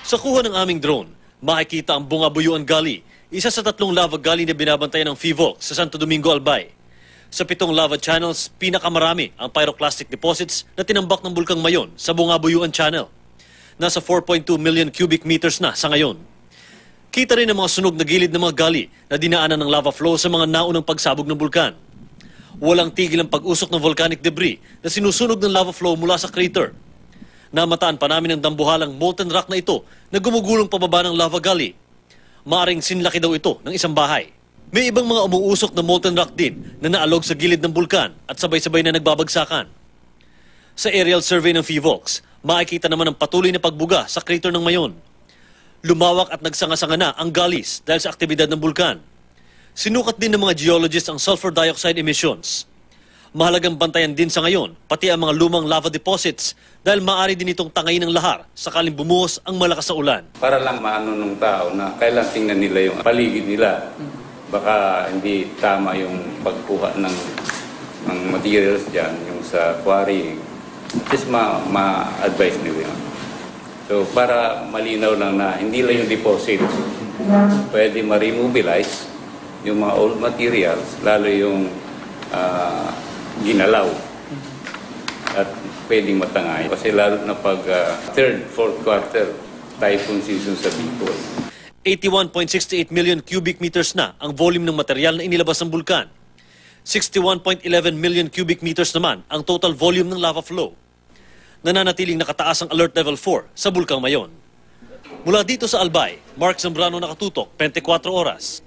Sa kuha ng aming drone, makikita ang Bungabuyuan Gully, isa sa 3 lava gully na binabantayan ng PHIVOLCS sa Santo Domingo, Albay. Sa 7 lava channels, pinakamarami ang pyroclastic deposits na tinambak ng Bulkang Mayon sa Bungabuyuan Channel. Nasa 4.2 million cubic meters na sa ngayon. Kita rin ang mga sunog na gilid ng mga gully na dinaanan ng lava flow sa mga naunang pagsabog ng bulkan. Walang tigil ang pag-usok ng volcanic debris na sinusunog ng lava flow mula sa crater. Namataan pa namin ang dambuhalang molten rock na ito na gumugulong pababa ng lava gully. Maaring sinlaki daw ito ng isang bahay. May ibang mga umuusok na molten rock din na naalog sa gilid ng bulkan at sabay-sabay na nagbabagsakan. Sa aerial survey ng PHIVOLCS, makikita naman ang patuloy na pagbuga sa crater ng Mayon. Lumawak at nagsanga-sanga na ang gullies dahil sa aktibidad ng bulkan. Sinukat din ng mga geologists ang sulfur dioxide emissions. Mahalagang bantayan din sa ngayon, pati ang mga lumang lava deposits dahil maaari din itong tangayin ng lahar sakaling bumuhos ang malakas na ulan. Para lang maano ng tao na kailan tingnan nila yung paligid nila. Baka hindi tama yung pagkuha ng materials dyan, yung sa quarry. Just ma-advise nila yun. So para malinaw lang na hindi lang yung deposit, pwede ma-remobilize yung mga old materials, lalo yung ginalaw at pwedeng matangay. Kasi lalo na pag third, fourth quarter, typhoon season sa Bicol. 81.68 million cubic meters na ang volume ng material na inilabas ng bulkan. 61.11 million cubic meters naman ang total volume ng lava flow. Nananatiling nakataas ang alert level 4 sa Bulkang Mayon. Mula dito sa Albay, Mark Zambrano, nakatutok, 24 oras.